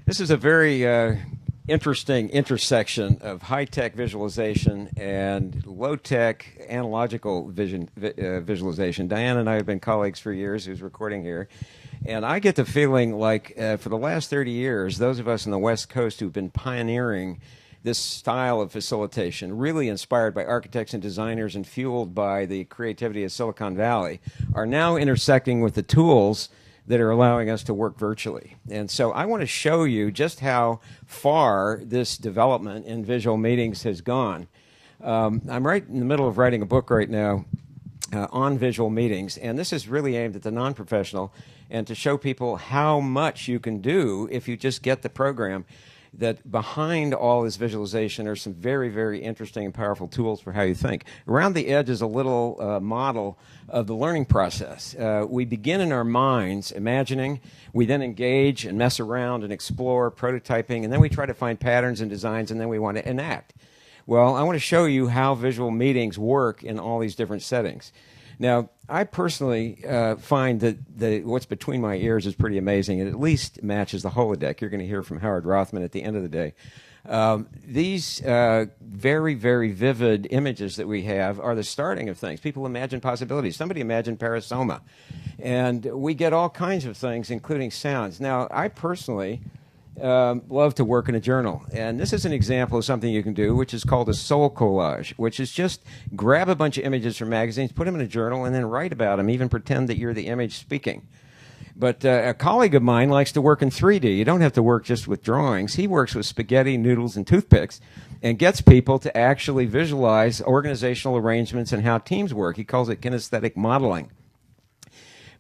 This is a very interesting intersection of high-tech visualization and low-tech analogical visualization. Diane and I have been colleagues for years, who's recording here. And I get the feeling like for the last 30 years, those of us on the West Coast who've been pioneering this style of facilitation, really inspired by architects and designers and fueled by the creativity of Silicon Valley, are now intersecting with the tools that are allowing us to work virtually. And so I want to show you just how far this development in visual meetings has gone. I'm right in the middle of writing a book right now on visual meetings, and this is really aimed at the non-professional and to show people how much you can do if you just get the program, that behind all this visualization are some very, very interesting and powerful tools for how you think. Around the edge is a little model of the learning process. We begin in our minds imagining, we then engage and mess around and explore, prototyping, and then we try to find patterns and designs, and then we want to enact. Well, I want to show you how visual meetings work in all these different settings. Now, I personally find that what's between my ears is pretty amazing. It at least matches the holodeck. You're going to hear from Howard Rothman at the end of the day. These very, very vivid images that we have are the starting of things. People imagine possibilities. Somebody imagined TEDxSoMa. And we get all kinds of things, including sounds. Now, I personally love to work in a journal. And this is an example of something you can do, which is called a soul collage, which is just grab a bunch of images from magazines, put them in a journal, and then write about them, even pretend that you're the image speaking. But a colleague of mine likes to work in 3D. You don't have to work just with drawings. He works with spaghetti, noodles, and toothpicks and gets people to actually visualize organizational arrangements and how teams work. He calls it kinesthetic modeling.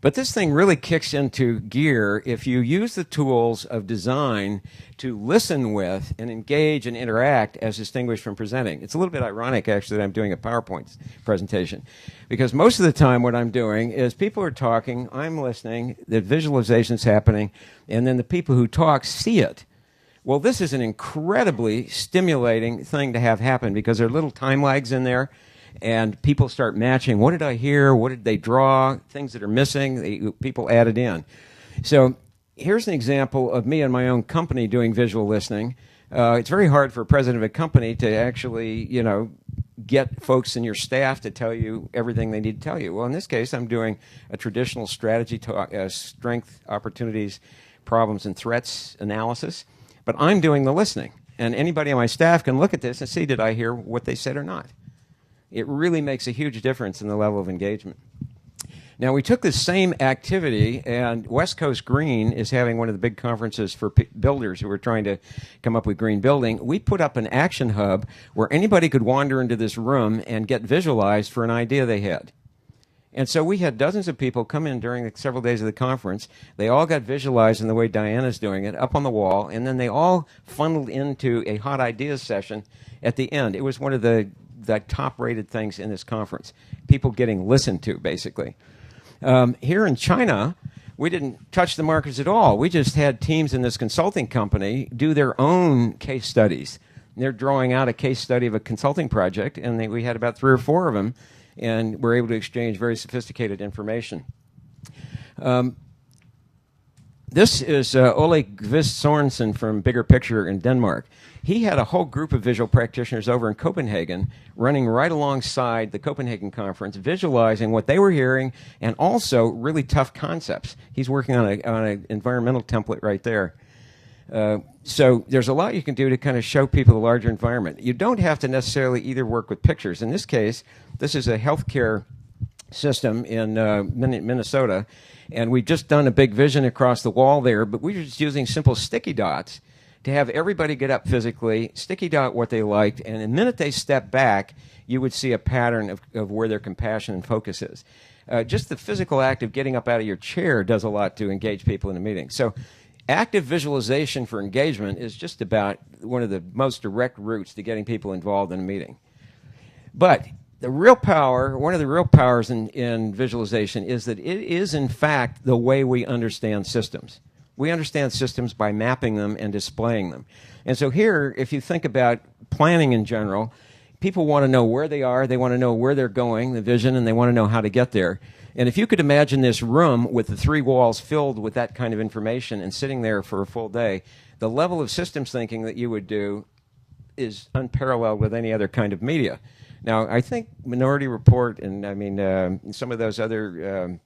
But this thing really kicks into gear if you use the tools of design to listen with and engage and interact as distinguished from presenting. It's a little bit ironic, actually, that I'm doing a PowerPoint presentation, because most of the time what I'm doing is people are talking, I'm listening, the visualization's happening, and then the people who talk see it. Well, this is an incredibly stimulating thing to have happen because there are little time lags in there. And people start matching, what did I hear, what did they draw, things that are missing, people add it in. So here's an example of me and my own company doing visual listening. It's very hard for a president of a company to actually, get folks in your staff to tell you everything they need to tell you. Well, in this case, I'm doing a traditional strategy talk, strength, opportunities, problems, and threats analysis. But I'm doing the listening. And anybody on my staff can look at this and see, did I hear what they said or not? It really makes a huge difference in the level of engagement. Now, we took this same activity, and West Coast Green is having one of the big conferences for builders who are trying to come up with green building. We put up an action hub where anybody could wander into this room and get visualized for an idea they had. And so we had dozens of people come in during the several days of the conference. They all got visualized in the way Diana's doing it, up on the wall, and then they all funneled into a hot ideas session at the end. It was one of the top-rated things in this conference, people getting listened to, basically. Here in China, we didn't touch the markets at all. We just had teams in this consulting company do their own case studies. They're drawing out a case study of a consulting project, and we had about 3 or 4 of them, and we're able to exchange very sophisticated information. This is Ole Kvist Sorensen from Bigger Picture in Denmark. He had a whole group of visual practitioners over in Copenhagen running right alongside the Copenhagen conference, visualizing what they were hearing and also really tough concepts. He's working on an environmental template right there. So there's a lot you can do to kind of show people the larger environment. You don't have to necessarily either work with pictures. In this case, this is a healthcare system in Minnesota, and we've just done a big vision across the wall there, but we're just using simple sticky dots to have everybody get up physically, sticky dot what they liked, and the minute they step back, you would see a pattern of where their compassion and focus is. Just the physical act of getting up out of your chair does a lot to engage people in a meeting. So active visualization for engagement is just about one of the most direct routes to getting people involved in a meeting. But the real power, one of the real powers in visualization is that it is, in fact, the way we understand systems. We understand systems by mapping them and displaying them. And so here, if you think about planning in general, people want to know where they are, they want to know where they're going, the vision, and they want to know how to get there. And if you could imagine this room with the 3 walls filled with that kind of information and sitting there for a full day, the level of systems thinking that you would do is unparalleled with any other kind of media. Now, I think Minority Report and some of those other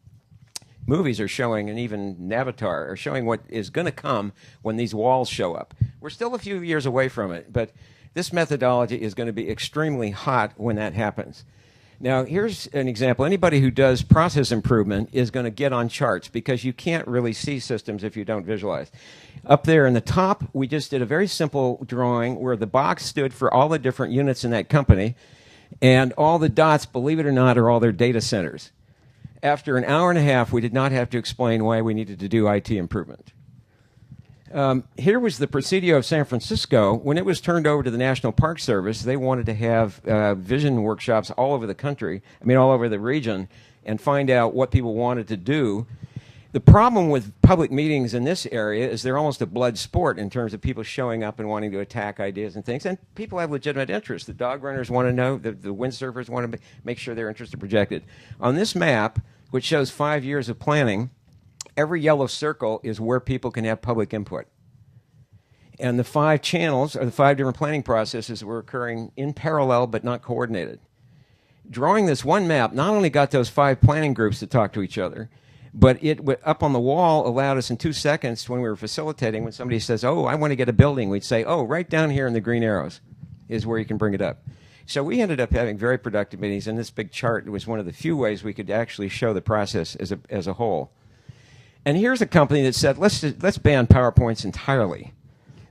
movies are showing, and even Navatar are showing what is going to come when these walls show up. We're still a few years away from it, but this methodology is going to be extremely hot when that happens. Now, here's an example. Anybody who does process improvement is going to get on charts because you can't really see systems if you don't visualize. Up there in the top, we just did a very simple drawing where the box stood for all the different units in that company, and all the dots, believe it or not, are all their data centers. After an hour and a half, we did not have to explain why we needed to do IT improvement. Here was the Presidio of San Francisco. When it was turned over to the National Park Service, they wanted to have vision workshops all over the country, all over the region, and find out what people wanted to do. The problem with public meetings in this area is they're almost a blood sport in terms of people showing up and wanting to attack ideas and things, and people have legitimate interests. The dog runners want to know, the windsurfers want to make sure their interests are projected. On this map, which shows 5 years of planning, every yellow circle is where people can have public input. And the 5 channels are the 5 different planning processes that were occurring in parallel but not coordinated. Drawing this one map not only got those 5 planning groups to talk to each other, but it up on the wall allowed us in 2 seconds when we were facilitating, when somebody says, oh, I want to get a building, we'd say, oh, right down here in the green arrows is where you can bring it up. So we ended up having very productive meetings, and this big chart was one of the few ways we could actually show the process as a whole. And here's a company that said, let's ban PowerPoints entirely.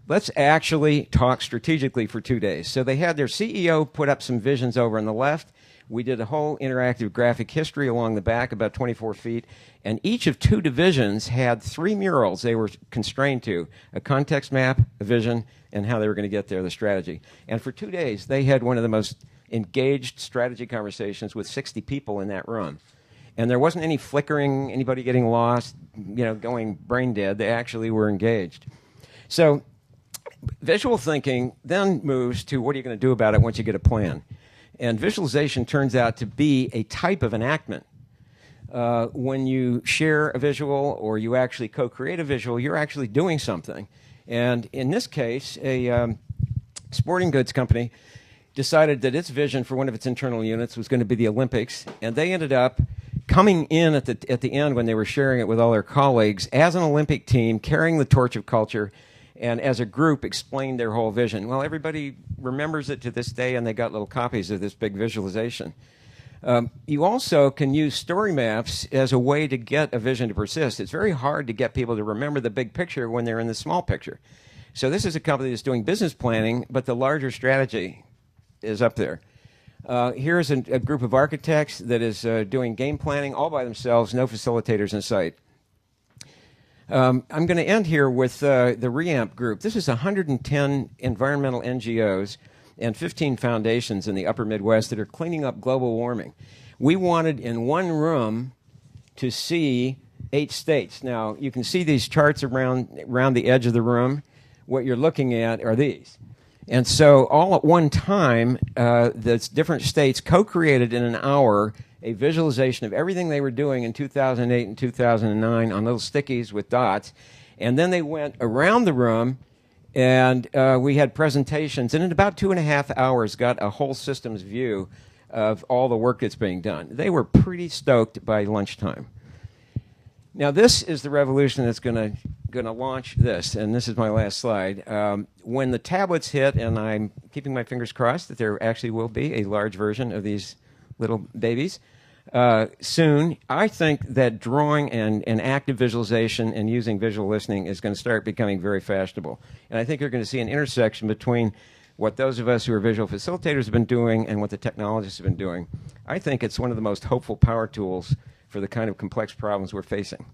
Let's actually talk strategically for 2 days. So they had their CEO put up some visions over on the left. We did a whole interactive graphic history along the back, about 24 feet, and each of 2 divisions had 3 murals they were constrained to: a context map, a vision, and how they were going to get there, the strategy. And for 2 days, they had one of the most engaged strategy conversations with 60 people in that room. And there wasn't any flickering, anybody getting lost, going brain dead. They actually were engaged. So visual thinking then moves to, what are you going to do about it once you get a plan? And visualization turns out to be a type of enactment. When you share a visual or you actually co-create a visual, you're actually doing something. And in this case, a sporting goods company decided that its vision for one of its internal units was going to be the Olympics, and they ended up coming in at the end when they were sharing it with all their colleagues as an Olympic team, carrying the torch of culture, and as a group explained their whole vision. Well, everybody remembers it to this day, and they got little copies of this big visualization. You also can use story maps as a way to get a vision to persist. It's very hard to get people to remember the big picture when they're in the small picture. So this is a company that's doing business planning, but the larger strategy is up there. Here's a group of architects that is doing game planning all by themselves, no facilitators in sight. I'm going to end here with the REAMP group. This is 110 environmental NGOs and 15 foundations in the upper Midwest that are cleaning up global warming. We wanted in one room to see 8 states. Now, you can see these charts around the edge of the room. What you're looking at are these. And so all at one time, the different states co-created in an hour a visualization of everything they were doing in 2008 and 2009 on little stickies with dots. And then they went around the room, and we had presentations. And in about 2.5 hours, got a whole systems view of all the work that's being done. They were pretty stoked by lunchtime. Now, this is the revolution that's going to launch this, and this is my last slide. When the tablets hit, and I'm keeping my fingers crossed that there actually will be a large version of these little babies soon, I think that drawing and active visualization and using visual listening is going to start becoming very fashionable. And I think you're going to see an intersection between what those of us who are visual facilitators have been doing and what the technologists have been doing. I think it's one of the most hopeful power tools for the kind of complex problems we're facing.